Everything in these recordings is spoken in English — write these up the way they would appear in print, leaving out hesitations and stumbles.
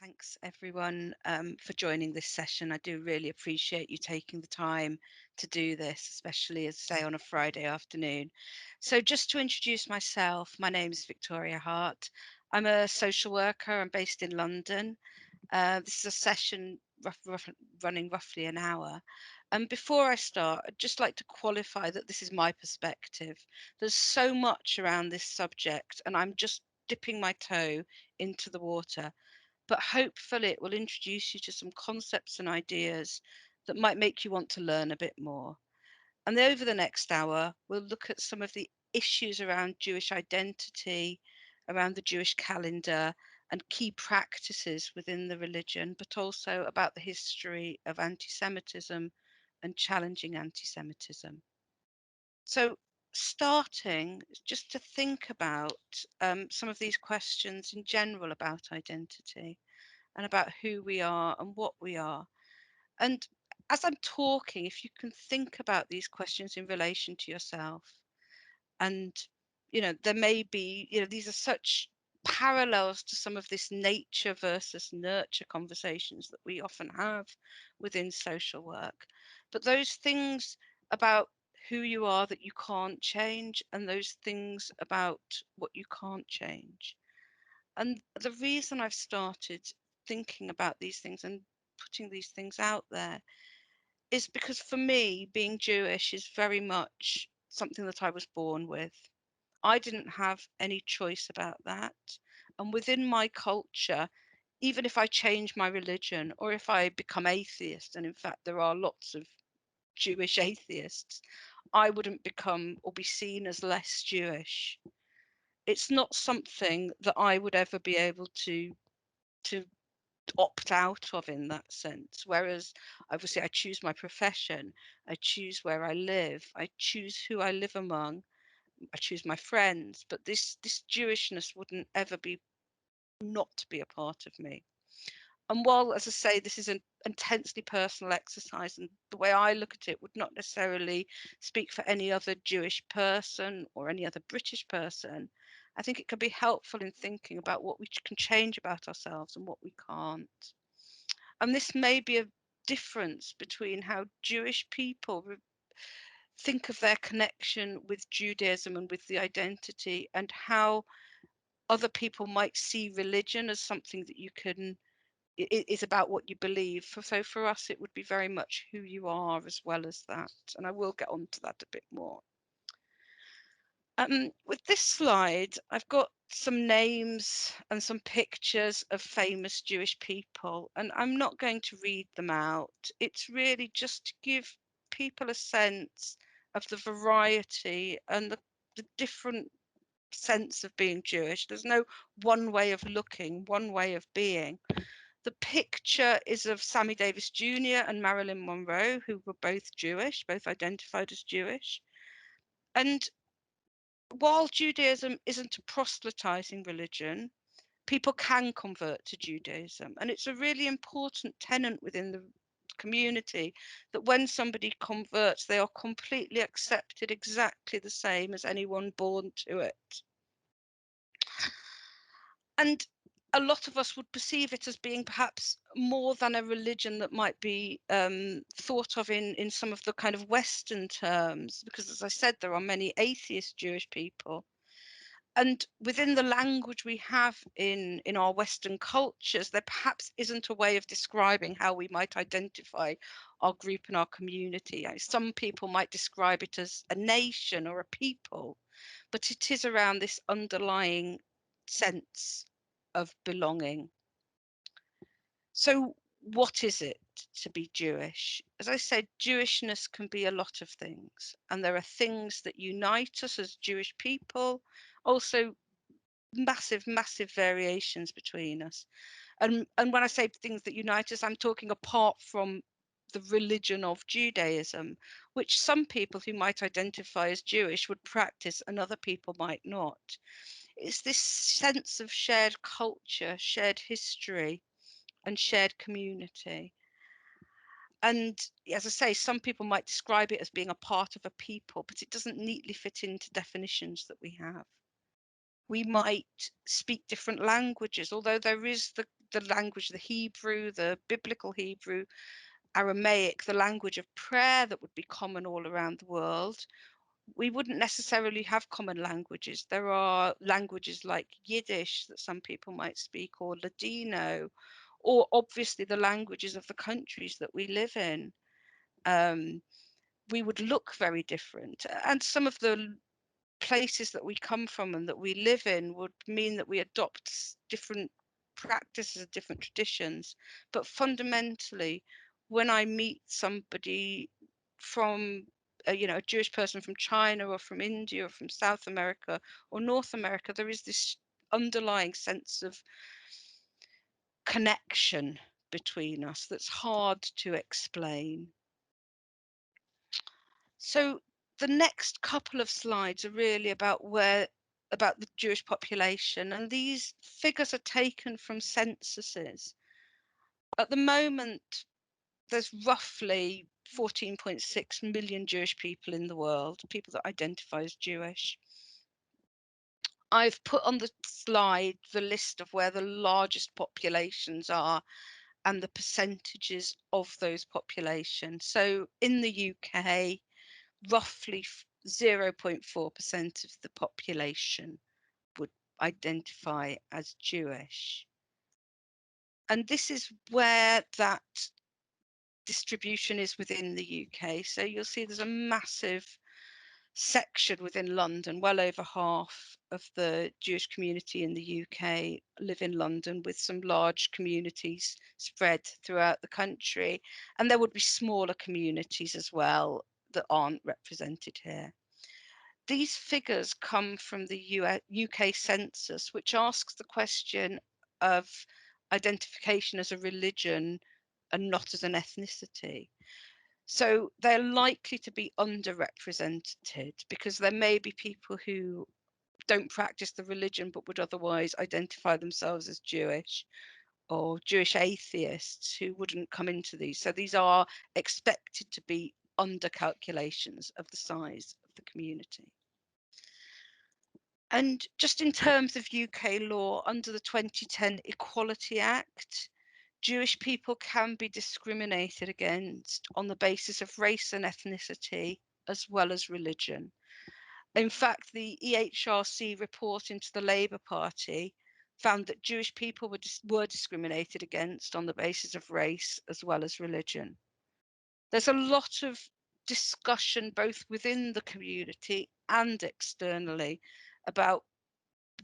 Thanks everyone for joining this session. I do really appreciate you taking the time to do this, especially as say on a Friday afternoon. So just to introduce myself, my name is Victoria Hart. I'm a social worker. I'm based in London. This is a session running roughly an hour. And before I start, I'd just like to qualify that this is my perspective. There's so much around this subject, and I'm just dipping my toe into the water, but hopefully it will introduce you to some concepts and ideas that might make you want to learn a bit more. And over the next hour, we'll look at some of the issues around Jewish identity, around the Jewish calendar, and key practices within the religion, but also about the history of anti-Semitism and challenging anti-Semitism. So starting just to think about some of these questions in general about identity and about who we are and what we are. And as I'm talking, if you can think about these questions in relation to yourself, and there may be, these are such parallels to some of this nature versus nurture conversations that we often have within social work. But those things about who you are that you can't change, and those things about what you can't change. And the reason I've started thinking about these things and putting these things out there is because for me, being Jewish is very much something that I was born with. I didn't have any choice about that. And within my culture, even if I change my religion or if I become atheist, and in fact, there are lots of Jewish atheists, I wouldn't become or be seen as less Jewish. It's not something that I would ever be able to opt out of in that sense. Whereas obviously I choose my profession, I choose where I live, I choose who I live among, I choose my friends, but this Jewishness wouldn't ever be not to be a part of me. And while, as I say, this is an intensely personal exercise, and the way I look at it would not necessarily speak for any other Jewish person or any other British person, I think it can be helpful in thinking about what we can change about ourselves and what we can't. And this may be a difference between how Jewish people think of their connection with Judaism and with the identity, and how other people might see religion as something that you can, it is about what you believe. So for us, it would be very much who you are as well as that. And I will get on to that a bit more. With this slide, I've got some names and some pictures of famous Jewish people, and I'm not going to read them out. It's really just to give people a sense of the variety and the different sense of being Jewish. There's no one way of looking, one way of being. The picture is of Sammy Davis Jr. and Marilyn Monroe, who were both Jewish, both identified as Jewish. And while Judaism isn't a proselytizing religion, people can convert to Judaism. And it's a really important tenet within the community that when somebody converts, they are completely accepted exactly the same as anyone born to it. And a lot of us would perceive it as being perhaps more than a religion that might be thought of in some of the kind of Western terms, because as I said, there are many atheist Jewish people. And within the language we have in our Western cultures, there perhaps isn't a way of describing how we might identify our group and our community. Some people might describe it as a nation or a people, but it is around this underlying sense of belonging. So what is it to be Jewish? As I said, Jewishness can be a lot of things, and there are things that unite us as Jewish people, also massive variations between us. And when I say things that unite us, I'm talking apart from the religion of Judaism, which some people who might identify as Jewish would practice and other people might not. It's this sense of shared culture, shared history, and shared community. And as I say, some people might describe it as being a part of a people, but it doesn't neatly fit into definitions that we have. We might speak different languages, although there is the language, the Hebrew, the biblical Hebrew, Aramaic, the language of prayer that would be common all around the world, we wouldn't necessarily have common languages. There are languages like Yiddish that some people might speak, or Ladino, or obviously the languages of the countries that we live in. We would look very different. And some of the places that we come from and that we live in would mean that we adopt different practices, different traditions. But fundamentally, when I meet somebody from a Jewish person from China or from India or from South America or North America, there is this underlying sense of connection between us that's hard to explain. So the next couple of slides are really about the Jewish population, and these figures are taken from censuses. At the moment, there's roughly 14.6 million Jewish people in the world, people that identify as Jewish. I've put on the slide the list of where the largest populations are and the percentages of those populations. So in the UK, roughly 0.4% of the population would identify as Jewish. And this is where that distribution is within the UK. So you'll see there's a massive section within London. Well over half of the Jewish community in the UK live in London, with some large communities spread throughout the country. And there would be smaller communities as well that aren't represented here. These figures come from the UK census, which asks the question of identification as a religion and not as an ethnicity. So they're likely to be underrepresented because there may be people who don't practice the religion but would otherwise identify themselves as Jewish, or Jewish atheists who wouldn't come into these. So these are expected to be under calculations of the size of the community. And just in terms of UK law, under the 2010 Equality Act, Jewish people can be discriminated against on the basis of race and ethnicity, as well as religion. In fact, the EHRC report into the Labour Party found that Jewish people were discriminated against on the basis of race as well as religion. There's a lot of discussion both within the community and externally about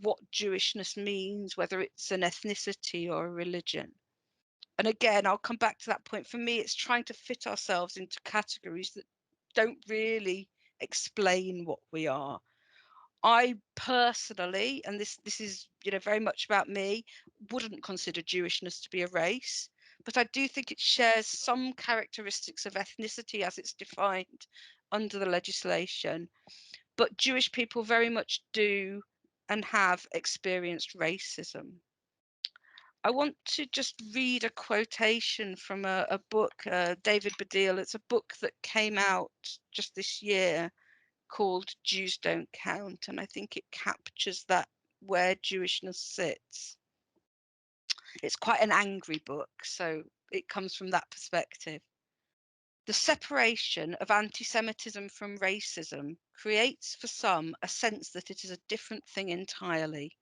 what Jewishness means, whether it's an ethnicity or a religion. And again, I'll come back to that point. For me, it's trying to fit ourselves into categories that don't really explain what we are. I personally, and this is very much about me, wouldn't consider Jewishness to be a race, but I do think it shares some characteristics of ethnicity as it's defined under the legislation. But Jewish people very much do and have experienced racism. I want to just read a quotation from a book, David Baddiel. It's a book that came out just this year called Jews Don't Count, and I think it captures that, where Jewishness sits. It's quite an angry book, so it comes from that perspective. The separation of anti-Semitism from racism creates for some a sense that it is a different thing entirely.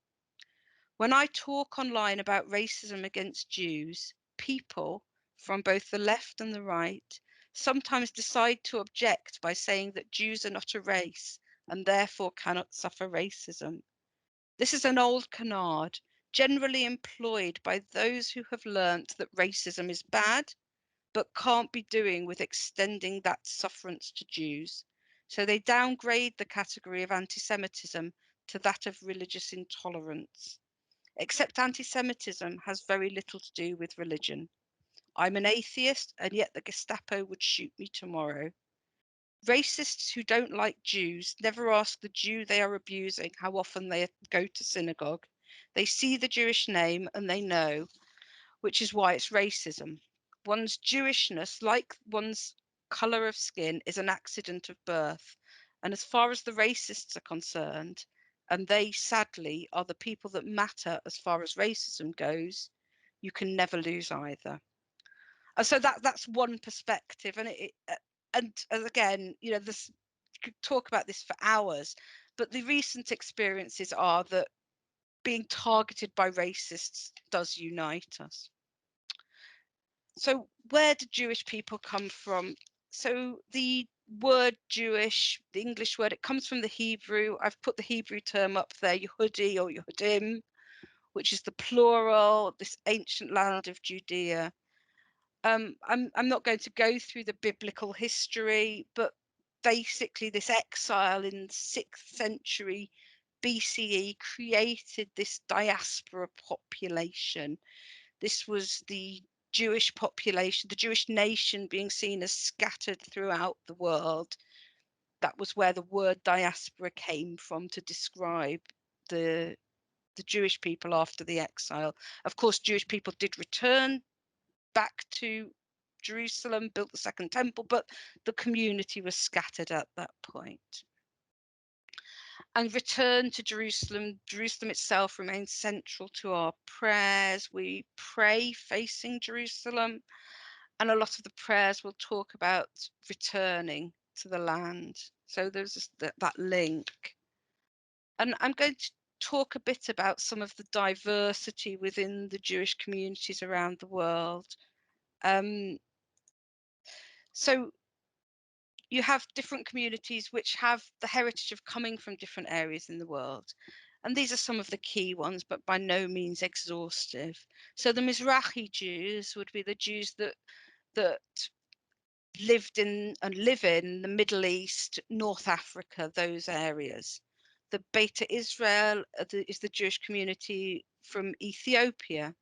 When I talk online about racism against Jews, people from both the left and the right sometimes decide to object by saying that Jews are not a race and therefore cannot suffer racism. This is an old canard, generally employed by those who have learnt that racism is bad, but can't be doing with extending that sufferance to Jews. So they downgrade the category of anti-Semitism to that of religious intolerance. Except anti-Semitism has very little to do with religion. I'm an atheist, and yet the Gestapo would shoot me tomorrow. Racists who don't like Jews never ask the Jew they are abusing how often they go to synagogue. They see the Jewish name and they know, which is why it's racism. One's Jewishness, like one's colour of skin, is an accident of birth. And as far as the racists are concerned, and they sadly are the people that matter as far as racism goes, you can never lose either. And so that's one perspective, and again, this, you could talk about this for hours, but the recent experiences are that being targeted by racists does unite us. So where do Jewish people come from? So the word Jewish, the English word, it comes from the Hebrew. I've put the Hebrew term up there, Yehudi or Yehudim, which is the plural, this ancient land of Judea. I'm not going to go through the biblical history, but basically this exile in 6th century BCE created this diaspora population. This was the Jewish population, the Jewish nation being seen as scattered throughout the world. That was where the word diaspora came from, to describe the Jewish people after the exile. Of course, Jewish people did return back to Jerusalem, built the second temple, but the community was scattered at that point. And return to Jerusalem. Jerusalem itself remains central to our prayers. We pray facing Jerusalem, and a lot of the prayers will talk about returning to the land. So there's that link. And I'm going to talk a bit about some of the diversity within the Jewish communities around the world. So you have different communities which have the heritage of coming from different areas in the world. And these are some of the key ones, but by no means exhaustive. So the Mizrahi Jews would be the Jews that lived in and live in the Middle East, North Africa, those areas. The Beta Israel is the Jewish community from Ethiopia.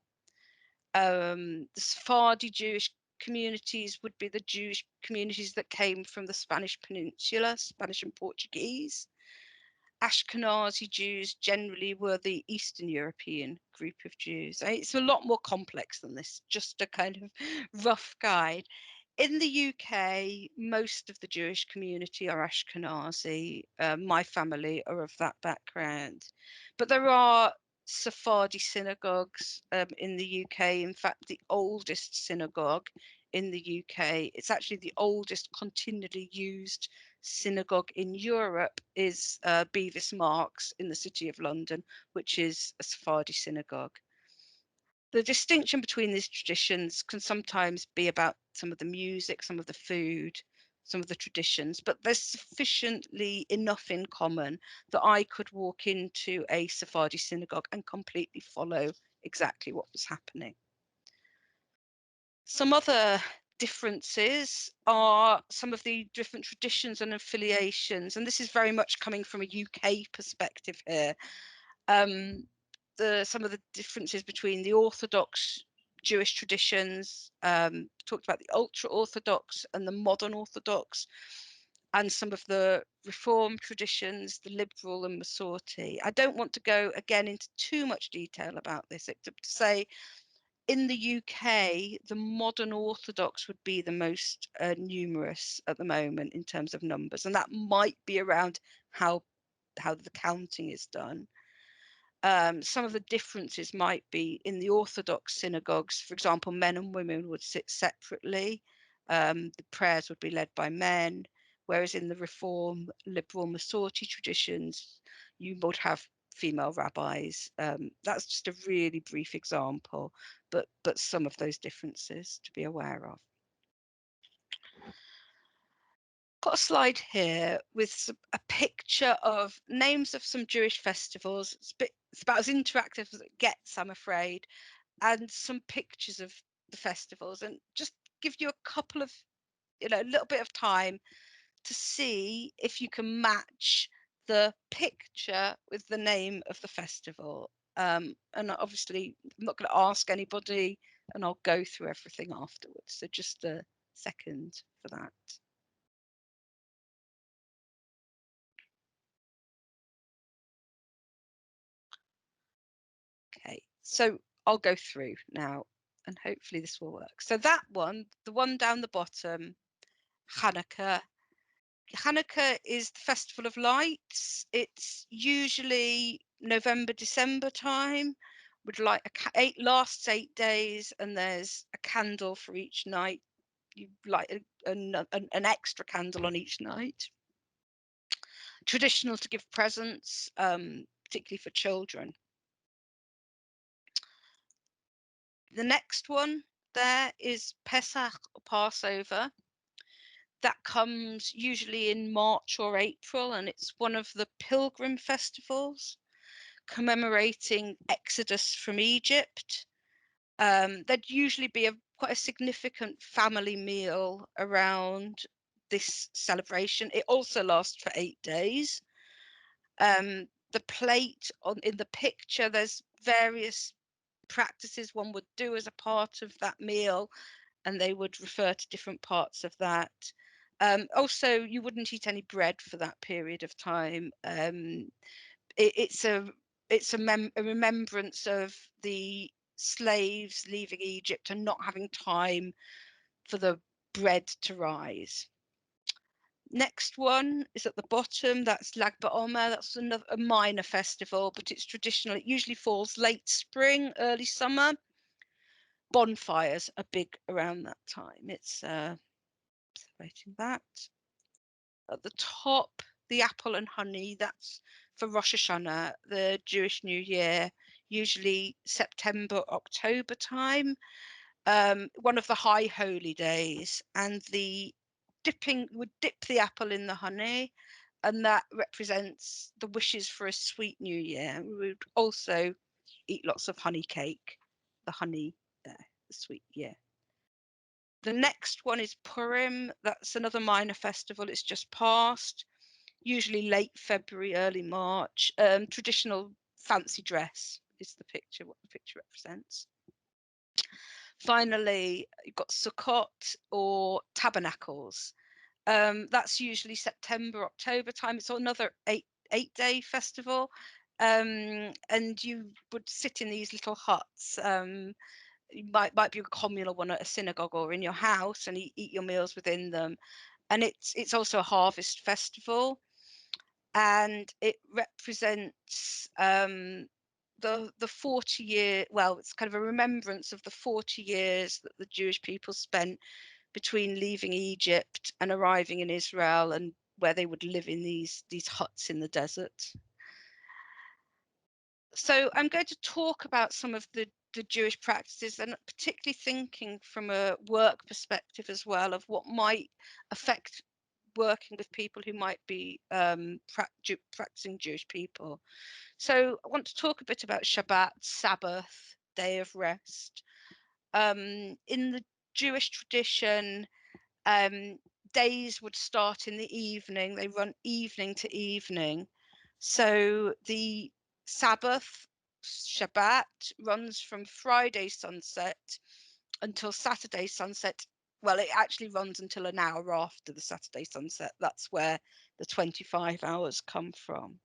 The Sephardi Jewish communities would be the Jewish communities that came from the Spanish Peninsula, Spanish and Portuguese. Ashkenazi Jews generally were the Eastern European group of Jews. It's a lot more complex than this, just a kind of rough guide. In the UK, most of the Jewish community are Ashkenazi. My family are of that background. But there are Sephardi synagogues in the UK. In fact, the oldest synagogue in the UK, it's actually the oldest continually used synagogue in Europe, is Bevis Marks in the City of London, which is a Sephardi synagogue. The distinction between these traditions can sometimes be about some of the music, some of the food, some of the traditions, but there's sufficiently enough in common that I could walk into a Sephardi synagogue and completely follow exactly what was happening. Some other differences are some of the different traditions and affiliations, and this is very much coming from a UK perspective here. Some of the differences between the Orthodox Jewish traditions, talked about the ultra-Orthodox and the modern Orthodox, and some of the Reform traditions, the liberal and Masorti. I don't want to go again into too much detail about this, except to say in the UK, the modern Orthodox would be the most numerous at the moment in terms of numbers, and that might be around how the counting is done. Some of the differences might be in the Orthodox synagogues. For example, men and women would sit separately. The prayers would be led by men, whereas in the Reform, liberal, Masorti traditions, you would have female rabbis. That's just a really brief example, but some of those differences to be aware of. Got a slide here with a picture of names of some Jewish festivals. It's about as interactive as it gets, I'm afraid, and some pictures of the festivals, and just give you a couple of, a little bit of time to see if you can match the picture with the name of the festival. And obviously, I'm not going to ask anybody, and I'll go through everything afterwards. So just a second for that. Okay, so I'll go through now and hopefully this will work. So that one, the one down the bottom, Hanukkah. Hanukkah is the Festival of Lights. It's usually November, December time, would light lasts 8 days, and there's a candle for each night. You light an extra candle on each night. Traditional to give presents, particularly for children. The next one there is Pesach, or Passover. That comes usually in March or April, and it's one of the pilgrim festivals commemorating Exodus from Egypt. There'd usually be quite a significant family meal around this celebration. It also lasts for 8 days. The plate in the picture, there's various practices one would do as a part of that meal, and they would refer to different parts of that. Also, you wouldn't eat any bread for that period of time. It's a remembrance of the slaves leaving Egypt and not having time for the bread to rise. Next one is at the bottom. That's Lag BaOmer. That's a minor festival, but it's traditional. It usually falls late spring, early summer. Bonfires are big around that time. It's celebrating that. At the top, the apple and honey. That's for Rosh Hashanah, the Jewish New Year, usually September, October time. One of the high holy days, and would dip the apple in the honey, and that represents the wishes for a sweet new year. We would also eat lots of honey cake, the honey there, the sweet year. The next one is Purim. That's another minor festival. It's just passed, usually late February, early March. Traditional fancy dress is what the picture represents. Finally, you've got Sukkot, or tabernacles. That's usually September, October time. It's another eight-day festival. And you would sit in these little huts. You might be a communal one at a synagogue or in your house, and eat your meals within them. And it's also a harvest festival, and it represents the 40-year, well, it's kind of a remembrance of the 40 years that the Jewish people spent between leaving Egypt and arriving in Israel, and where they would live in these huts in the desert. So I'm going to talk about some of the Jewish practices, and particularly thinking from a work perspective as well, of what might affect working with people who might be practicing Jewish people. So I want to talk a bit about Shabbat, Sabbath, day of rest. In the Jewish tradition, days would start in the evening. They run evening to evening. So the Sabbath, Shabbat, runs from Friday sunset until Saturday sunset. Well, it actually runs until an hour after the Saturday sunset. That's where the 25 hours come from.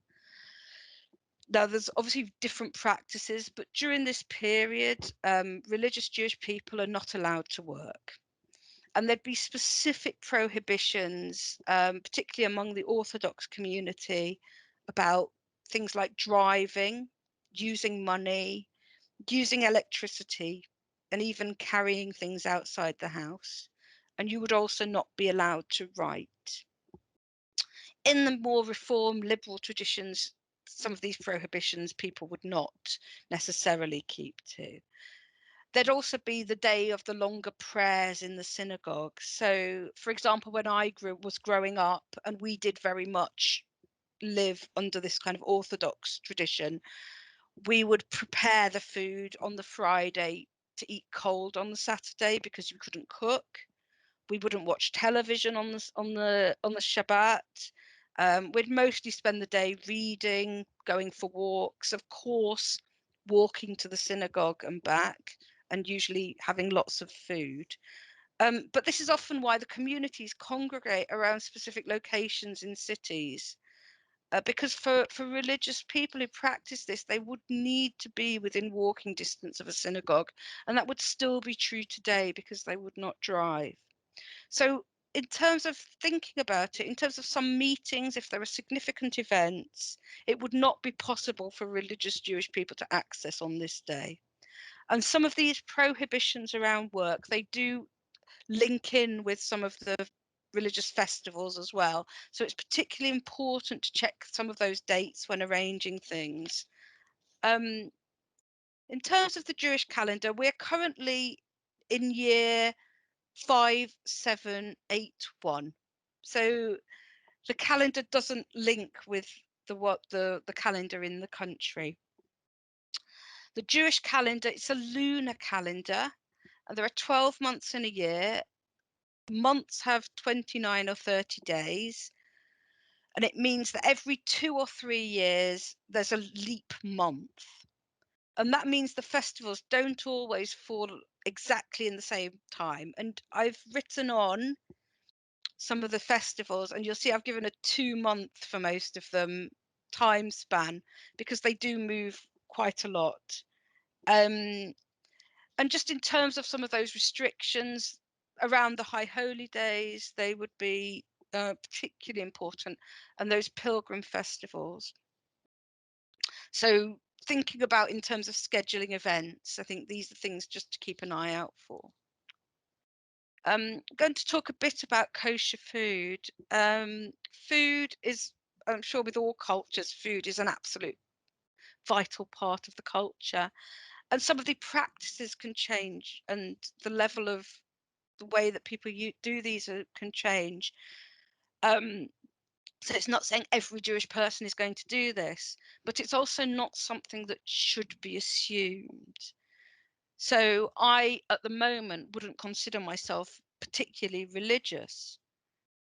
Now, there's obviously different practices, but during this period, religious Jewish people are not allowed to work. And there'd be specific prohibitions, particularly among the Orthodox community, about things like driving, using money, using electricity, and even carrying things outside the house. And you would also not be allowed to write. In the more reform liberal traditions, some of these prohibitions people would not necessarily keep to. There'd also be the day of the longer prayers in the synagogue. So, for example, when I was growing up, and we did very much live under this kind of Orthodox tradition, we would prepare the food on the Friday to eat cold on the Saturday because you couldn't cook. We wouldn't watch television on the Shabbat. We'd mostly spend the day reading, going for walks, of course, walking to the synagogue and back, and usually having lots of food. But this is often why the communities congregate around specific locations in cities. Because for religious people who practice this, they would need to be within walking distance of a synagogue. And that would still be true today because they would not drive. So in terms of thinking about it, in terms of some meetings, if there are significant events, it would not be possible for religious Jewish people to access on this day. And some of these prohibitions around work, they do link in with some of the religious festivals as well. So it's particularly important to check some of those dates when arranging things. In terms of the Jewish calendar, we're currently in year 5781. So the calendar doesn't link with the calendar in the country. The Jewish calendar, it's a lunar calendar, and there are 12 months in a year. Months have 29 or 30 days, and it means that every 2 or 3 years there's a leap month. And that means the festivals don't always fall exactly in the same time. And I've written on some of the festivals, and you'll see I've given a 2-month for most of them time span, because they do move quite a lot. And just in terms of some of those restrictions around the high holy days, they would be particularly important, and those pilgrim festivals. So thinking about in terms of scheduling events, I think these are things just to keep an eye out for. I'm going to talk a bit about kosher food. Food is, I'm sure with all cultures, food is an absolute vital part of the culture. And some of the practices can change, and the level of the way that people do these can change. So it's not saying every Jewish person is going to do this, but it's also not something that should be assumed. So I, at the moment, wouldn't consider myself particularly religious,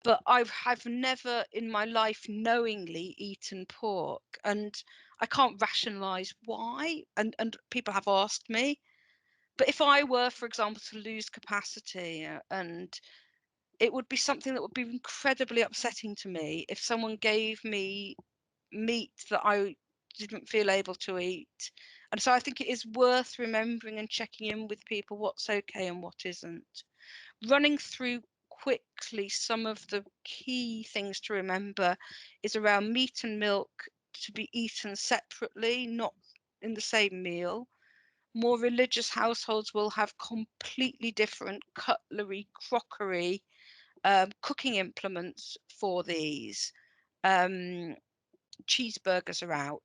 but I've never in my life knowingly eaten pork, and I can't rationalize why. And people have asked me, but if I were, for example, to lose capacity, and it would be something that would be incredibly upsetting to me if someone gave me meat that I didn't feel able to eat. And so I think it is worth remembering and checking in with people what's okay and what isn't. Running through quickly some of the key things to remember is around meat and milk to be eaten separately, not in the same meal. More religious households will have completely different cutlery, crockery, cooking implements for these. Cheeseburgers are out.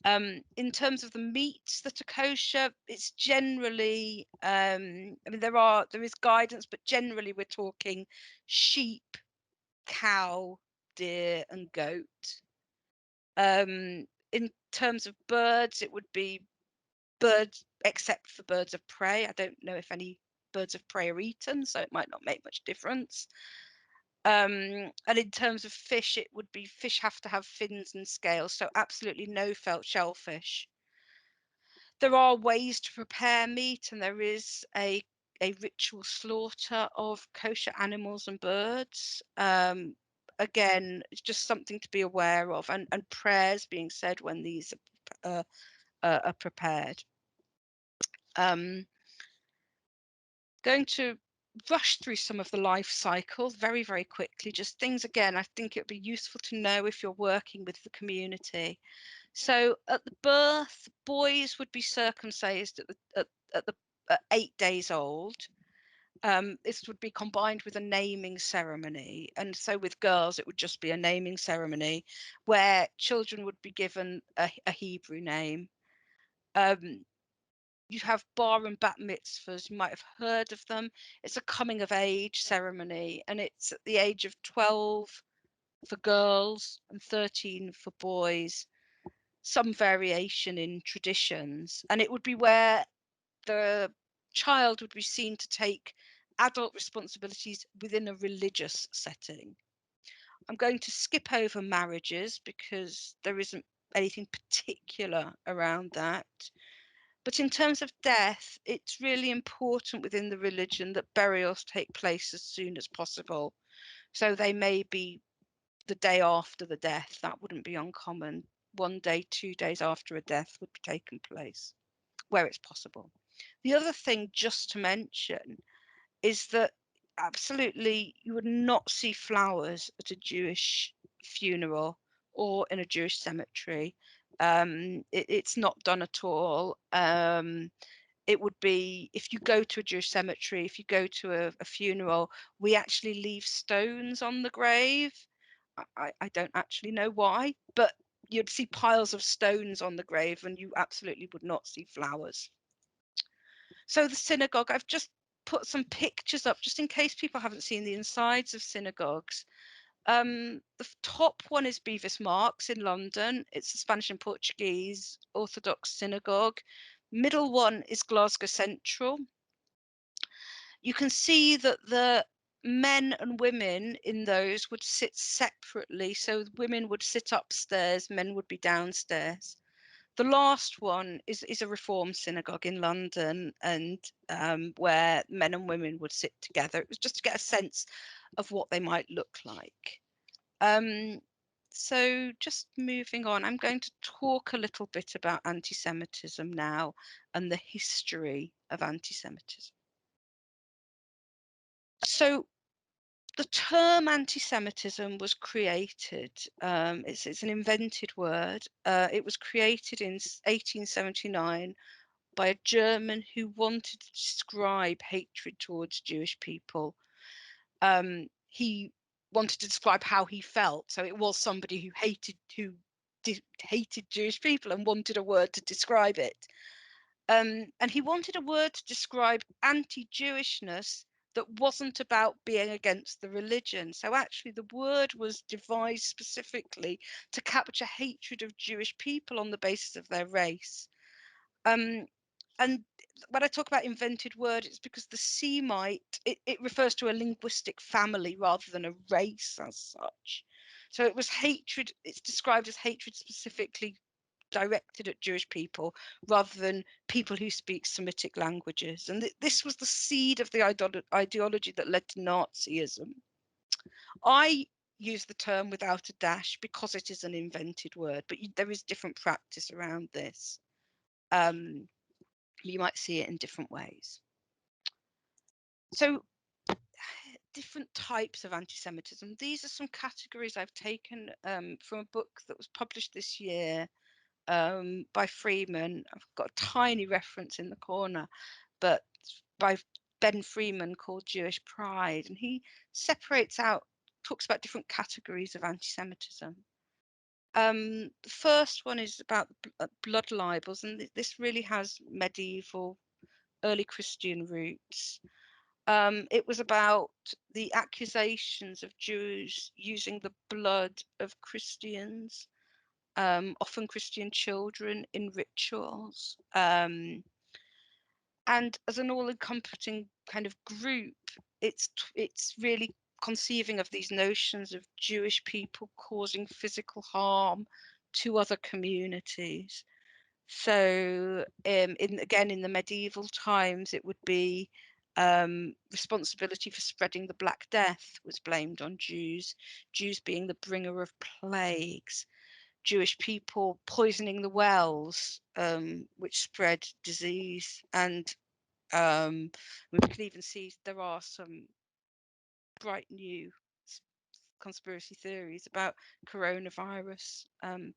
In terms of the meats that are kosher, it's generally, I mean, there is guidance, but generally we're talking sheep, cow, deer, and goat. In terms of birds, it would be birds, except for birds of prey. I don't know if any birds of prey are eaten, so it might not make much difference. And in terms of fish, it would be fish have to have fins and scales, so absolutely no felt shellfish. There are ways to prepare meat, and there is a ritual slaughter of kosher animals and birds. Again, it's just something to be aware of, and prayers being said when these are prepared. Going to rush through some of the life cycle very, very quickly. Just things, again, I think it would be useful to know if you're working with the community. So at the birth, boys would be circumcised at 8 days old. This would be combined with a naming ceremony. And so with girls, it would just be a naming ceremony where children would be given a Hebrew name. You have bar and bat mitzvahs. You might have heard of them. It's a coming of age ceremony, and it's at the age of 12 for girls and 13 for boys. Some variation in traditions, and it would be where the child would be seen to take adult responsibilities within a religious setting. I'm going to skip over marriages because there isn't anything particular around that. But in terms of death, it's really important within the religion that burials take place as soon as possible. So they may be the day after the death. That wouldn't be uncommon. 1 day, 2 days after a death would be taken place where it's possible. The other thing just to mention is that absolutely, you would not see flowers at a Jewish funeral or in a Jewish cemetery. It's not done at all. It would be, if you go to a Jewish cemetery, if you go to a funeral, we actually leave stones on the grave. I don't actually know why, but you'd see piles of stones on the grave and you absolutely would not see flowers. So the synagogue, I've just put some pictures up just in case people haven't seen the insides of synagogues. The top one is Bevis Marks in London. It's a Spanish and Portuguese Orthodox synagogue. Middle one is Glasgow Central. You can see that the men and women in those would sit separately. So women would sit upstairs, men would be downstairs. The last one is a Reform synagogue in London, and where men and women would sit together. It was just to get a sense of what they might look like. So just moving on, I'm going to talk a little bit about anti-Semitism now and the history of anti-Semitism. So the term anti-Semitism was created, it's an invented word. It was created in 1879 by a German who wanted to describe hatred towards Jewish people. He wanted to describe how he felt. So it was somebody who hated Jewish people and wanted a word to describe it. And he wanted a word to describe anti-Jewishness that wasn't about being against the religion. So actually the word was devised specifically to capture hatred of Jewish people on the basis of their race. And when I talk about invented word, it's because the Semite, it refers to a linguistic family rather than a race as such. So it was hatred, it's described as hatred specifically directed at Jewish people rather than people who speak Semitic languages. And this was the seed of the ideology that led to Nazism. I use the term without a dash because it is an invented word, but there is different practice around this. You might see it in different ways. So different types of anti-Semitism. These are some categories I've taken from a book that was published this year by Freeman. I've got a tiny reference in the corner, but by Ben Freeman, called Jewish Pride. And he talks about different categories of anti-Semitism. The first one is about blood libels, and this really has medieval, early Christian roots. It was about the accusations of Jews using the blood of Christians, often Christian children, in rituals. And as an all-encompassing kind of group, it's really conceiving of these notions of Jewish people causing physical harm to other communities. So again, in the medieval times, it would be responsibility for spreading the Black Death was blamed on Jews, Jews being the bringer of plagues, Jewish people poisoning the wells, which spread disease. And we can even see there are some bright new conspiracy theories about coronavirus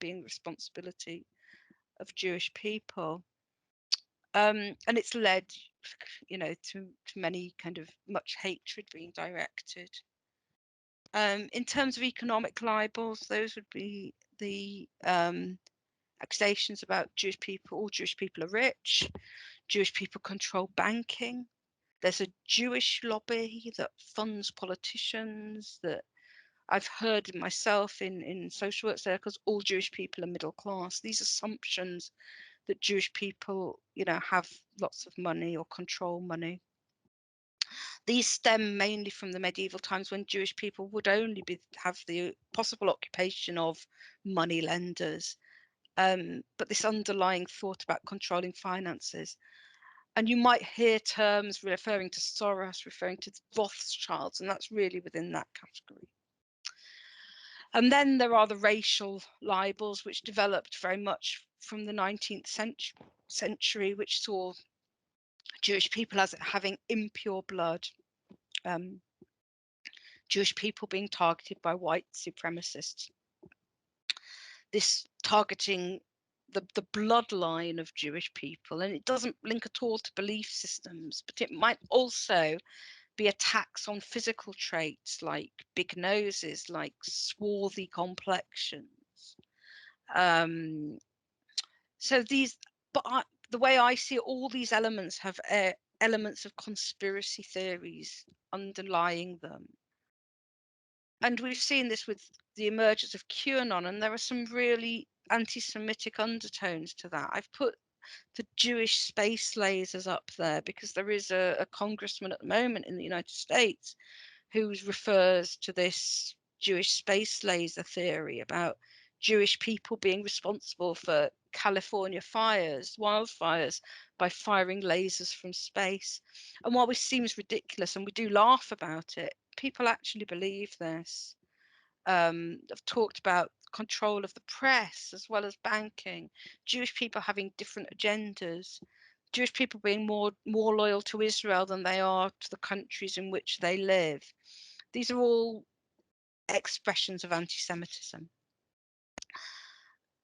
being the responsibility of Jewish people. And it's led, to many kind of much hatred being directed. In terms of economic libels, those would be the accusations about Jewish people. All Jewish people are rich. Jewish people control banking. There's a Jewish lobby that funds politicians. That I've heard myself in social work circles. All Jewish people are middle class. These assumptions that Jewish people, have lots of money or control money. These stem mainly from the medieval times when Jewish people would only have the possible occupation of money lenders. But this underlying thought about controlling finances. And you might hear terms referring to Soros, referring to Rothschilds, and that's really within that category. And then there are the racial libels, which developed very much from the 19th century, which saw Jewish people as having impure blood. Jewish people being targeted by white supremacists. This targeting the bloodline of Jewish people, and it doesn't link at all to belief systems, but it might also be attacks on physical traits like big noses, like swarthy complexions. Um, so these, but the way I see it, all these elements have elements of conspiracy theories underlying them. And we've seen this with the emergence of QAnon, and there are some really anti-Semitic undertones to that. I've put the Jewish space lasers up there because there is a congressman at the moment in the United States who refers to this Jewish space laser theory about Jewish people being responsible for California wildfires, by firing lasers from space. And while this seems ridiculous and we do laugh about it, people actually believe this. I've talked about control of the press as well as banking, Jewish people having different agendas, Jewish people being more loyal to Israel than they are to the countries in which they live. These are all expressions of anti-Semitism.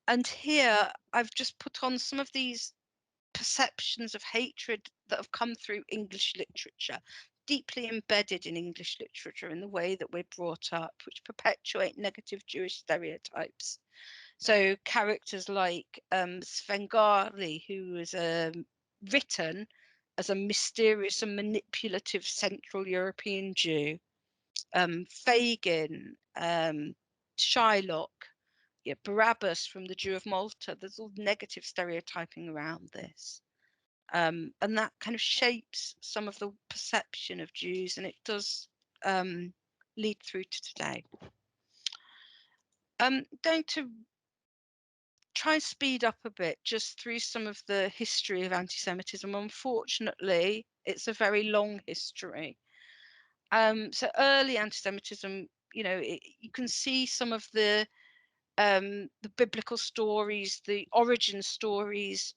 And here I've just put on some of these perceptions of hatred that have come through English literature, deeply embedded in English literature in the way that we're brought up, which perpetuate negative Jewish stereotypes. So characters like Svengali, who is written as a mysterious and manipulative Central European Jew, Fagin, Shylock, yeah, Barabbas from the Jew of Malta. There's all negative stereotyping around this. And that kind of shapes some of the perception of Jews, and it does lead through to today. I'm going to try and speed up a bit just through some of the history of anti-Semitism. Unfortunately, it's a very long history. So early anti-Semitism, you can see some of the biblical stories, the origin stories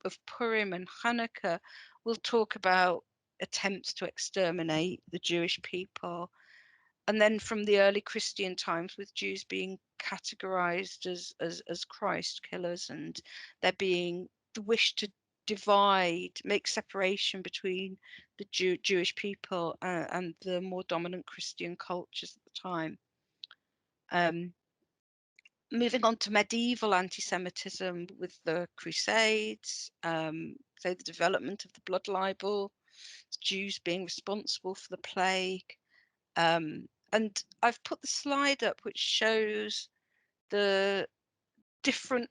of Purim and Hanukkah will talk about attempts to exterminate the Jewish people. And then from the early Christian times, with Jews being categorized as Christ killers, and there being the wish to make separation between the Jewish people and the more dominant Christian cultures at the time. Moving on to medieval anti-Semitism with the Crusades, so the development of the blood libel, Jews being responsible for the plague. And I've put the slide up which shows the different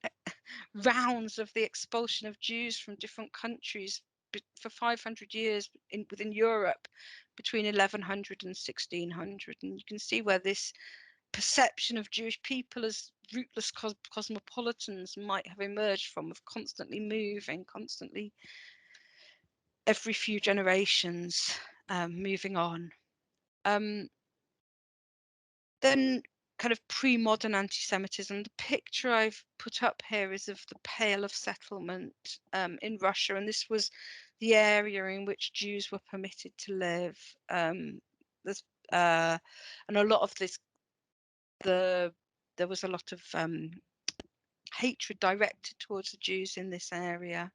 rounds of the expulsion of Jews from different countries for 500 years within Europe between 1100 and 1600. And you can see where this perception of Jewish people as rootless cosmopolitans might have emerged from, of constantly moving, constantly every few generations, moving on. Then kind of pre-modern anti-Semitism. The picture I've put up here is of the Pale of Settlement in Russia, and this was the area in which Jews were permitted to live. And a lot of this, there was a lot of hatred directed towards the Jews in this area,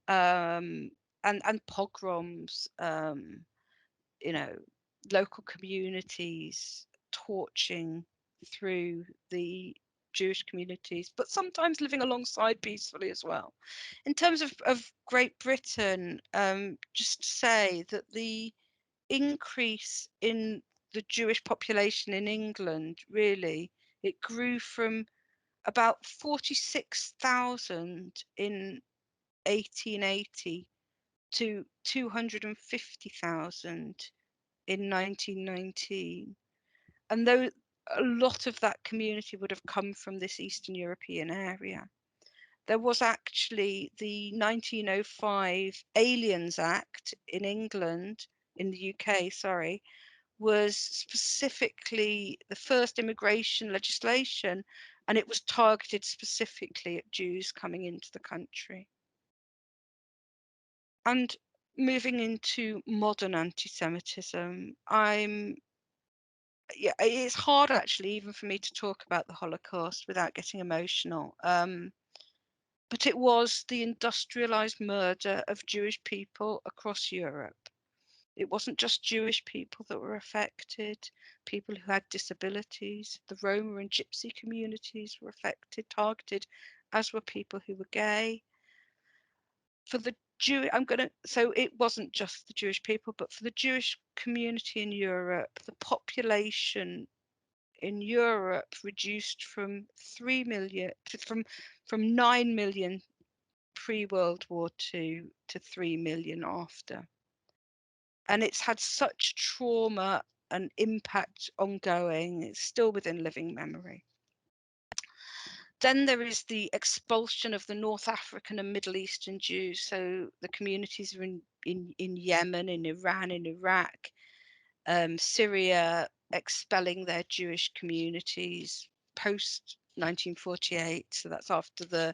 and pogroms. Local communities torching through the Jewish communities, but sometimes living alongside peacefully as well. In terms of Great Britain, just to say that the increase in the Jewish population in England, really, it grew from about 46,000 in 1880 to 250,000 in 1919. And though a lot of that community would have come from this Eastern European area, there was actually the 1905 Aliens Act in England, in the UK, sorry, was specifically the first immigration legislation, and it was targeted specifically at Jews coming into the country. And moving into modern anti-Semitism, I'm yeah, it's hard actually, even for me to talk about the Holocaust without getting emotional. But it was the industrialized murder of Jewish people across Europe. It wasn't just Jewish people that were affected, people who had disabilities, the Roma and Gypsy communities were affected, targeted, as were people who were gay. For the so it wasn't just the Jewish people, but for the Jewish community in Europe, the population in Europe reduced from 3 million from 9 million pre-World War II to 3 million after. And it's had such trauma and impact ongoing, it's still within living memory. Then there is the expulsion of the North African and Middle Eastern Jews. So the communities are in Yemen, in Iran, in Iraq, Syria, expelling their Jewish communities post 1948. So that's after the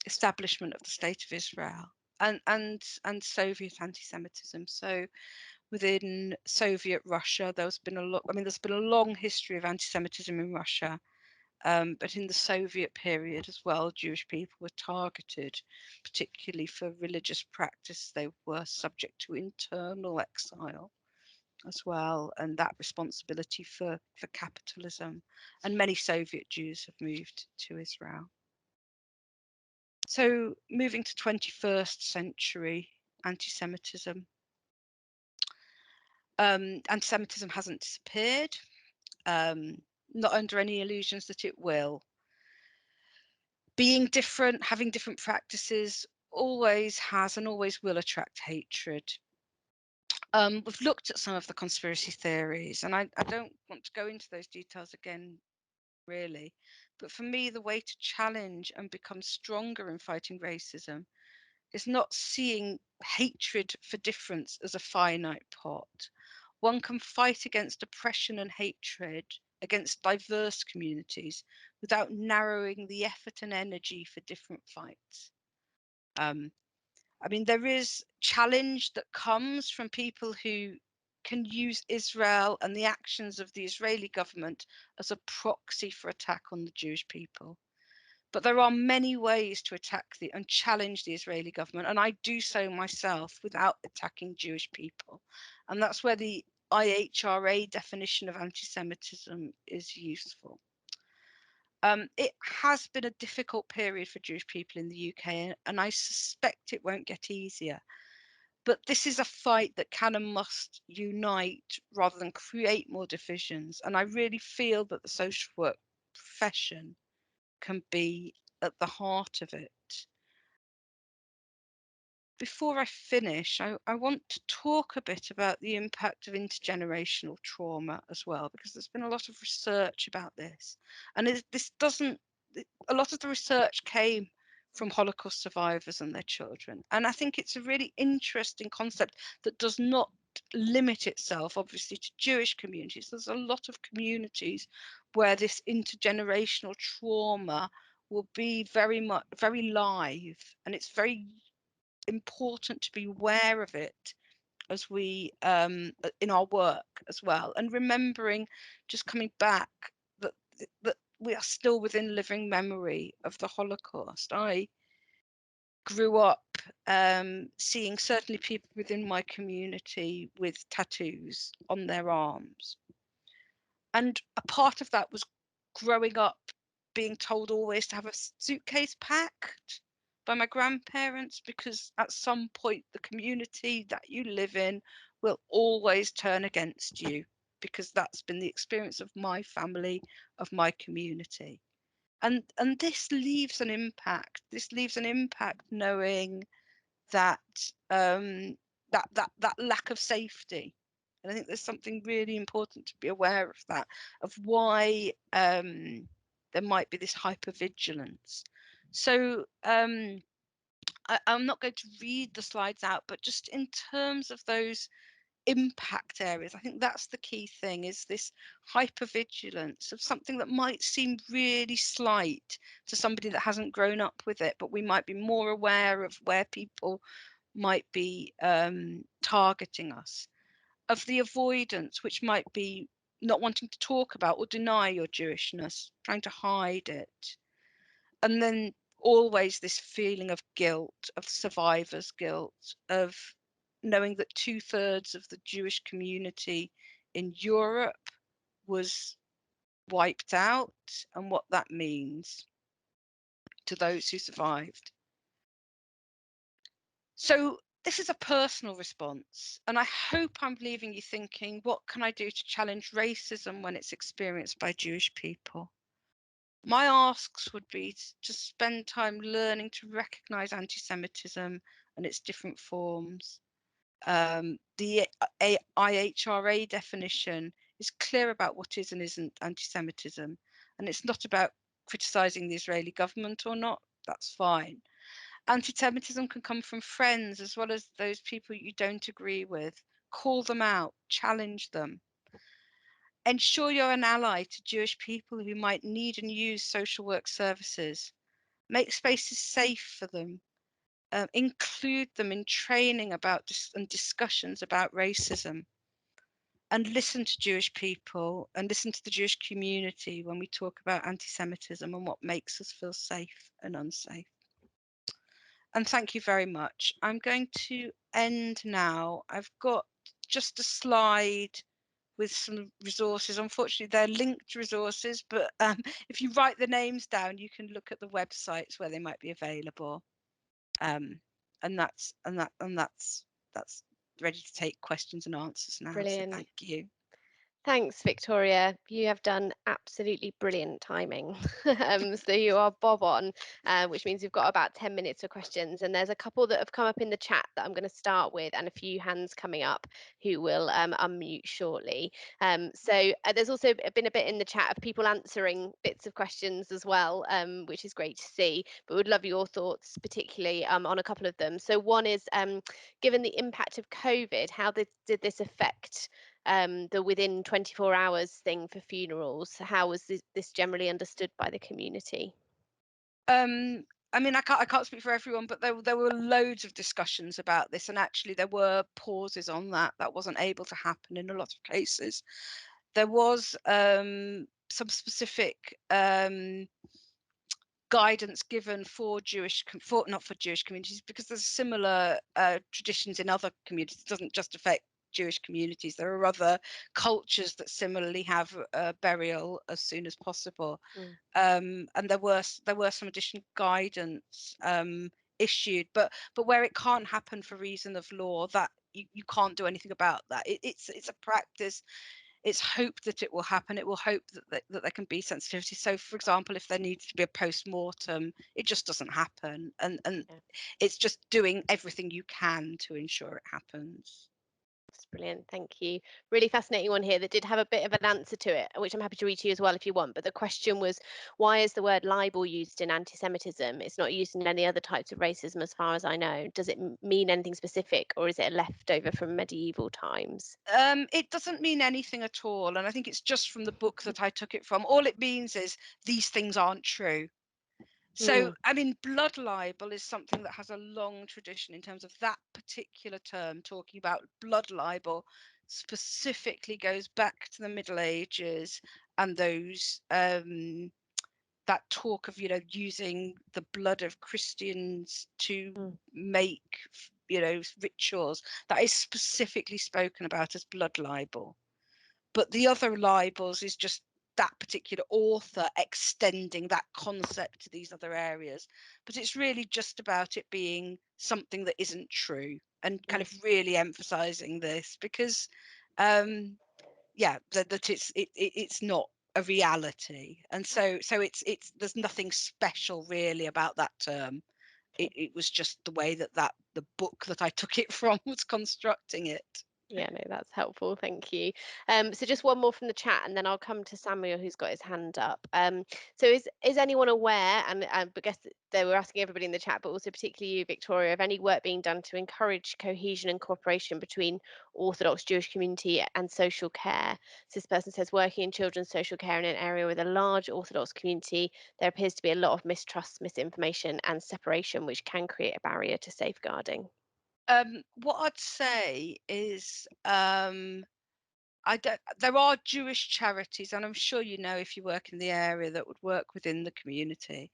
establishment of the State of Israel, and Soviet anti-Semitism. So within Soviet Russia, there's been a long history of anti-Semitism in Russia. But in the Soviet period as well, Jewish people were targeted, particularly for religious practice. They were subject to internal exile as well, and that responsibility for capitalism. And many Soviet Jews have moved to Israel. So moving to 21st century anti-Semitism. Anti-Semitism hasn't disappeared, not under any illusions that it will. Being different, having different practices always has and always will attract hatred. We've looked at some of the conspiracy theories, and I don't want to go into those details again, really. But for me, the way to challenge and become stronger in fighting racism is not seeing hatred for difference as a finite pot. One can fight against oppression and hatred against diverse communities without narrowing the effort and energy for different fights. There is challenge that comes from people who can use Israel and the actions of the Israeli government as a proxy for attack on the Jewish people. But there are many ways to attack and challenge the Israeli government, and I do so myself without attacking Jewish people. And that's where the IHRA definition of anti-Semitism is useful. It has been a difficult period for Jewish people in the UK, and I suspect it won't get easier. But this is a fight that can and must unite rather than create more divisions. And I really feel that the social work profession can be at the heart of it. Before I finish, I want to talk a bit about the impact of intergenerational trauma as well, because there's been a lot of research about this. And a lot of the research came from Holocaust survivors and their children. And I think it's a really interesting concept that does not limit itself, obviously, to Jewish communities. There's a lot of communities where this intergenerational trauma will be very live, and it's very important to be aware of it as we in our work as well, and remembering, just coming back, that we are still within living memory of the Holocaust. I grew up seeing certainly people within my community with tattoos on their arms, and a part of that was growing up being told always to have a suitcase packed by my grandparents, because at some point the community that you live in will always turn against you, because that's been the experience of my family, of my community. And this leaves an impact, knowing that that lack of safety. And I think there's something really important to be aware of that, of why there might be this hypervigilance. So I'm not going to read the slides out, but just in terms of those impact areas, I think that's the key thing, is this hypervigilance of something that might seem really slight to somebody that hasn't grown up with it, but we might be more aware of where people might be targeting us. of the avoidance, which might be not wanting to talk about or deny your Jewishness, trying to hide it. And then always this feeling of guilt, of survivor's guilt, of knowing that 2/3 of the Jewish community in Europe was wiped out, and what that means to those who survived. So this is a personal response, and I hope I'm leaving you thinking, what can I do to challenge racism when it's experienced by Jewish people? My asks would be to spend time learning to recognize anti-Semitism and its different forms. The IHRA definition is clear about what is and isn't anti-Semitism, and it's not about criticizing the Israeli government or not. That's fine. Anti-Semitism can come from friends as well as those people you don't agree with. Call them out, challenge them. Ensure you're an ally to Jewish people who might need and use social work services. Make spaces safe for them. Include them in training about and discussions about racism. And listen to Jewish people and listen to the Jewish community when we talk about anti-Semitism and what makes us feel safe and unsafe. And thank you very much. I'm going to end now. I've got just a slide with some resources. Unfortunately, they're linked resources, but if you write the names down, you can look at the websites where they might be available. And that's ready to take questions and answers now. So Brilliant. thank you. Thanks, Victoria. You have done absolutely brilliant timing. So you are bob on, which means you've got about 10 minutes for questions. And there's a couple that have come up in the chat that I'm going to start with, and a few hands coming up who will unmute shortly. There's also been a bit in the chat of people answering bits of questions as well, which is great to see. But would love your thoughts, particularly on a couple of them. So one is, given the impact of COVID, how did this affect the within 24 hours thing for funerals? How was this generally understood by the community? I mean, I can't speak for everyone, but there were loads of discussions about this, and actually there were pauses on that. That wasn't able to happen in a lot of cases. There was some specific guidance given for not for Jewish communities, because there's similar traditions in other communities. It doesn't just affect Jewish communities. There are other cultures that similarly have burial as soon as possible. Mm. And there were some additional guidance issued, but where it can't happen for reason of law, that you can't do anything about that. It's a practice. It's hope that it will happen. It will hope that there can be sensitivity. So, for example, if there needs to be a post-mortem, it just doesn't happen. And Yeah. it's just doing everything you can to ensure it happens. That's brilliant. Thank you. Really fascinating one here that did have a bit of an answer to it, which I'm happy to read to you as well if you want. But the question was, why is the word libel used in anti-Semitism? It's not used in any other types of racism, as far as I know. Does it mean anything specific, or is it a leftover from medieval times? It doesn't mean anything at all. And I think it's just from the book that I took it from. All it means is these things aren't true. So, Mm, I mean, blood libel is something that has a long tradition in terms of that particular term. Talking about blood libel specifically goes back to the Middle Ages, and those that talk of, using the blood of Christians to mm, make, rituals. That is specifically spoken about as blood libel. But the other libels is just that particular author extending that concept to these other areas. But it's really just about it being something that isn't true, and kind mm. of really emphasizing this, because that it's not a reality. And so it's there's nothing special really about that term. It was just the way that the book that I took it from was constructing it. Yeah, no, that's helpful. Thank you. So just one more from the chat, and then I'll come to Samuel, who's got his hand up. So is anyone aware? And I guess they were asking everybody in the chat, but also particularly you, Victoria, of any work being done to encourage cohesion and cooperation between Orthodox Jewish community and social care? So this person says, working in children's social care in an area with a large Orthodox community, there appears to be a lot of mistrust, misinformation, and separation, which can create a barrier to safeguarding. What I'd say is, I don't. There are Jewish charities, and I'm sure you know if you work in the area, that would work within the community.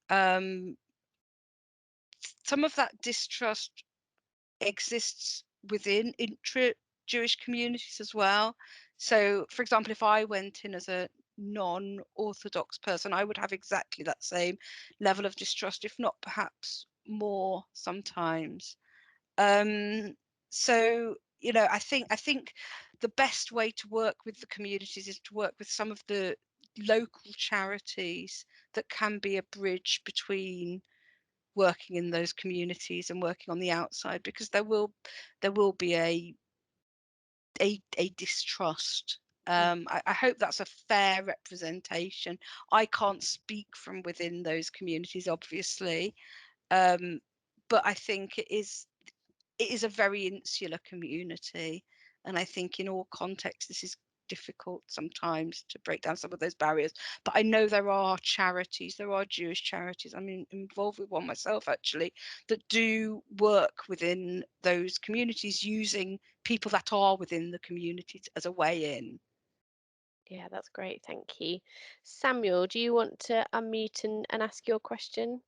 Um, some of that distrust exists within intra-Jewish communities as well. So, for example, if I went in as a non-Orthodox person, I would have exactly that same level of distrust, if not perhaps more sometimes. Um, so, I think the best way to work with the communities is to work with some of the local charities that can be a bridge between working in those communities and working on the outside, because there will be a distrust. I hope that's a fair representation. I can't speak from within those communities, obviously, um, but I think it is a very insular community, and I think in all contexts this is difficult sometimes to break down some of those barriers. But I know there are charities, there are Jewish charities, I'm involved with one myself actually, that do work within those communities using people that are within the communities as a way in. Yeah, that's great. Thank you. Samuel, do you want to unmute and ask your question?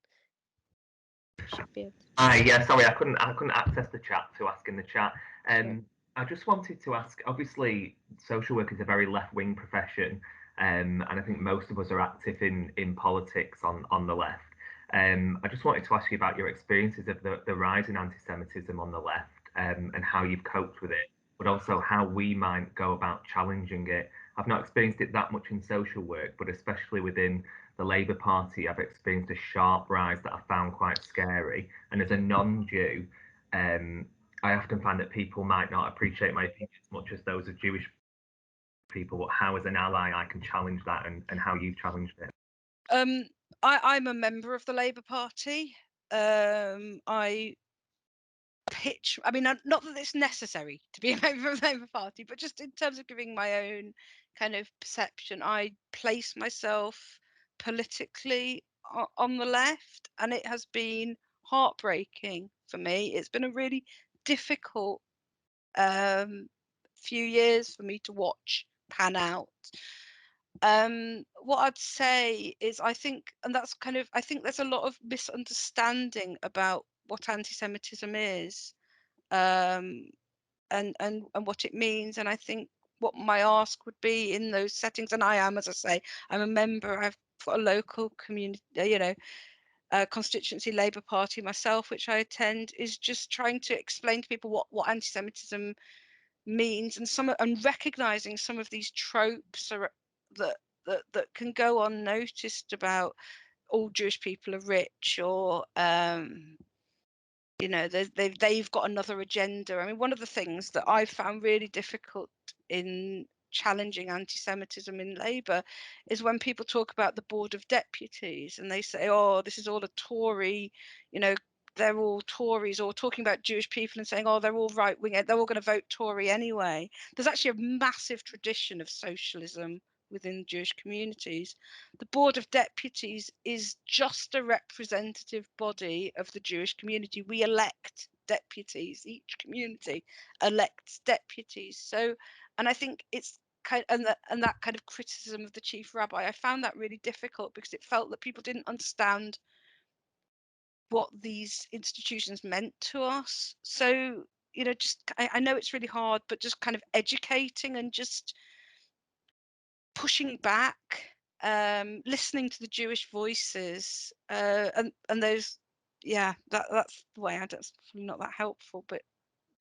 Should be able to. Yeah, sorry, I couldn't access the chat to ask in the chat. Sure. I just wanted to ask. Obviously, social work is a very left-wing profession, and I think most of us are active in politics on the left. I just wanted to ask you about your experiences of the rise in anti-Semitism on the left, and how you've coped with it, but also how we might go about challenging it. I've not experienced it that much in social work, but especially within the Labour Party, I've experienced a sharp rise that I found quite scary. And as a non-Jew, um, I often find that people might not appreciate my opinion as much as those of Jewish people. But how, as an ally, I can challenge that, and how you've challenged it. um, I'm a member of the Labour Party. I pitch, I mean, not that it's necessary to be a member of the Labour Party, but just in terms of giving my own kind of perception, I place myself politically on the left, and it has been heartbreaking for me. It's been a really difficult few years for me to watch pan out. What I'd say is, I think, and that's kind of, I think there's a lot of misunderstanding about what anti-Semitism is, um, and what it means. And I think what my ask would be in those settings, and I am, as I say, I'm a member. I've got a local community, constituency Labour Party myself, which I attend, is just trying to explain to people what anti-Semitism means, and recognizing some of these tropes that that can go unnoticed about all Jewish people are rich, or they've got another agenda. I mean, one of the things that I found really difficult in challenging anti-Semitism in Labour is when people talk about the Board of Deputies and they say, oh, this is all a Tory, you know, they're all Tories, or talking about Jewish people and saying, oh, they're all right wing, they're all going to vote Tory anyway. There's actually a massive tradition of socialism within Jewish communities. The Board of Deputies is just a representative body of the Jewish community. We elect deputies, each community elects deputies. So, and I think it's kind of, and that kind of criticism of the chief rabbi, I found that really difficult, because it felt that people didn't understand what these institutions meant to us. So, just I know it's really hard, but just kind of educating and just pushing back, listening to the Jewish voices, and those, yeah, that's the way. That's probably not that helpful, but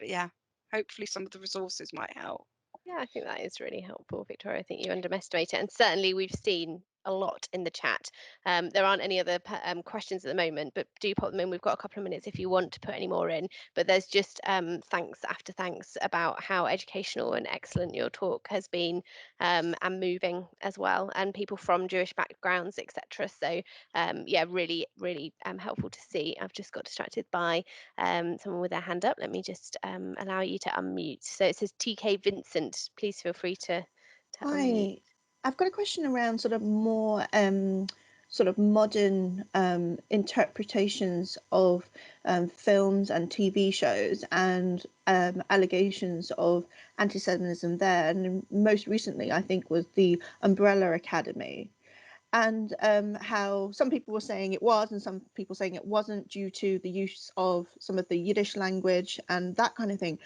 yeah, hopefully some of the resources might help. Yeah, I think that is really helpful, Victoria. I think you underestimate it. And certainly we've seen a lot in the chat. There aren't any other questions at the moment, but do pop them in. We've got a couple of minutes if you want to put any more in. But there's just thanks after thanks about how educational and excellent your talk has been, and moving as well, and people from Jewish backgrounds, etc. So yeah, really, really helpful to see. I've just got distracted by someone with their hand up. Let me just allow you to unmute. So it says TK Vincent. Please feel free to unmute. Hi, I've got a question around sort of more sort of modern interpretations of films and TV shows, and allegations of anti-Semitism there. And most recently, I think, was the Umbrella Academy, and how some people were saying it was, and some people saying it wasn't, due to the use of some of the Yiddish language and that kind of thing.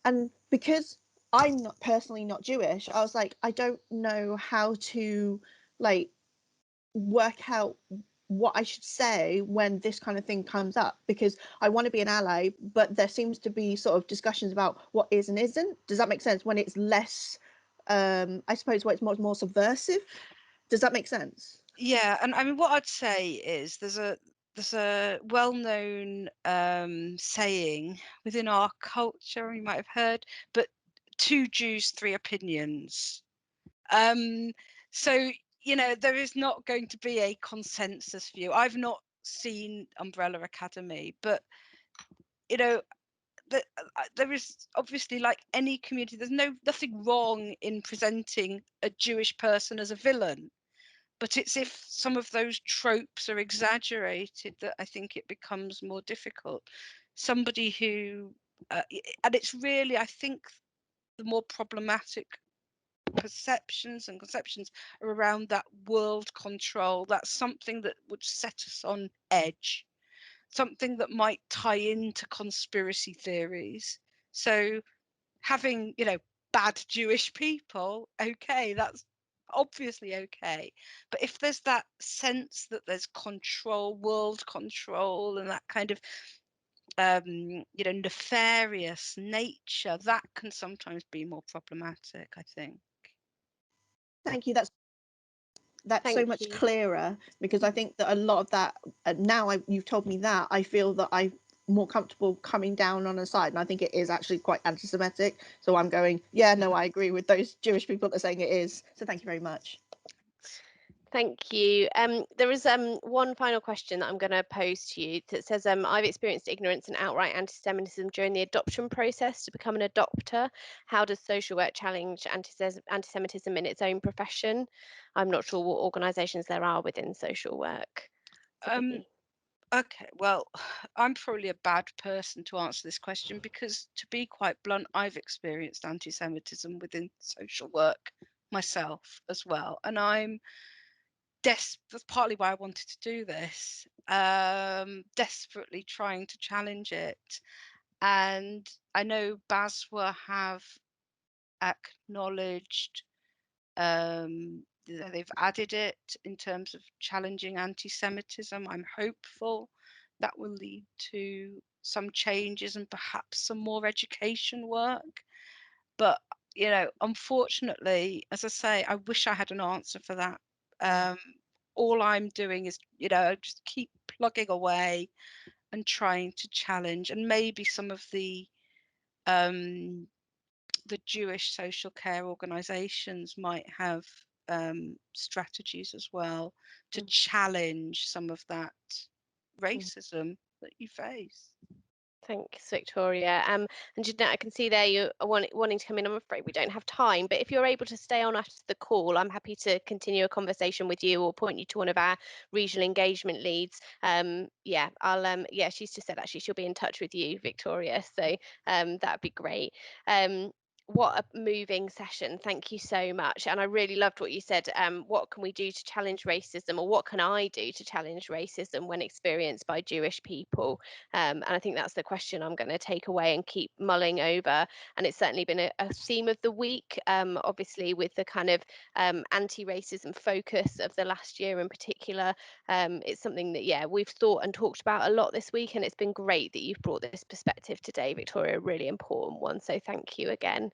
And because I'm not personally not Jewish, I was like, I don't know how to like work out what I should say when this kind of thing comes up, because I want to be an ally, but there seems to be sort of discussions about what is and isn't. Does that make sense? When it's less, I suppose, where it's much more subversive. Does that make sense? Yeah, and I mean, what I'd say is there's a well-known saying within our culture, you might have heard, but two Jews, three opinions. Um, so there is not going to be a consensus view. I've not seen Umbrella Academy, but you know, there is obviously, like any community, there's nothing wrong in presenting a Jewish person as a villain. But it's if some of those tropes are exaggerated that I think it becomes more difficult. Somebody who, and it's really, I think, the more problematic perceptions and conceptions are around that world control. That's something that would set us on edge, something that might tie into conspiracy theories. So having, bad Jewish people, okay, that's obviously okay. But if there's that sense that there's control, world control, and that kind of nefarious nature, that can sometimes be more problematic, I think. Thank you. That's so Thank much you. clearer, because I think that a lot of that, now you've told me that, I feel that I'm more comfortable coming down on a side, and I think it is actually quite anti-Semitic. So I'm going, yeah, no, I agree with those Jewish people that are saying it is. So thank you very much. Thank you. There is one final question that I'm going to pose to you that says, I've experienced ignorance and outright anti-Semitism during the adoption process to become an adopter. How does social work challenge anti-Semitism in its own profession? I'm not sure what organisations there are within social work. um Typically. okay, well, I'm probably a bad person to answer this question because, to be quite blunt, I've experienced anti-Semitism within social work myself as well, and that's partly why I wanted to do this, desperately trying to challenge it. And I know BASWA have acknowledged, they've added it in terms of challenging anti-Semitism. I'm hopeful that will lead to some changes and perhaps some more education work. But unfortunately, as I say, I wish I had an answer for that. Um, all I'm doing is, just keep plugging away and trying to challenge, and maybe some of um, the Jewish social care organisations might have strategies as well to Mm, challenge some of that mm. racism that you face. Thanks, Victoria. And Jeanette, I can see there you are wanting to come in. I'm afraid we don't have time, but if you're able to stay on after the call, I'm happy to continue a conversation with you or point you to one of our regional engagement leads. Yeah, I'll yeah, she's just said actually she'll be in touch with you, Victoria. So that'd be great. What a moving session. Thank you so much. And I really loved what you said. What can we do to challenge racism, or what can I do to challenge racism when experienced by Jewish people? And I think that's the question I'm going to take away and keep mulling over. And it's certainly been a theme of the week, obviously, with the kind of anti-racism focus of the last year in particular. It's something that, yeah, we've thought and talked about a lot this week. And it's been great that you've brought this perspective today, Victoria, a really important one. So thank you again.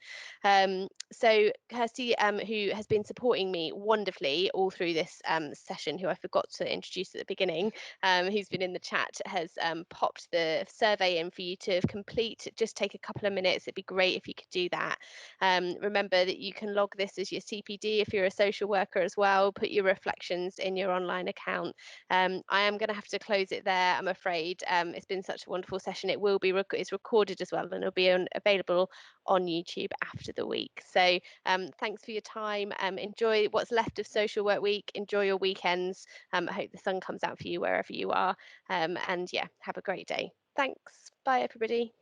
So Kirsty, who has been supporting me wonderfully all through this session, who I forgot to introduce at the beginning, who's been in the chat, has popped the survey in for you to complete. Just take a couple of minutes. It'd be great if you could do that. Remember that you can log this as your CPD if you're a social worker as well. Put your reflections in your online account. I am going to have to close it there, I'm afraid. It's been such a wonderful session. It will be it's recorded as well, and it'll be available on YouTube after the week. So thanks for your time. Enjoy what's left of Social Work Week. Enjoy your weekends. I hope the sun comes out for you wherever you are. And yeah, have a great day. Thanks. Bye, everybody.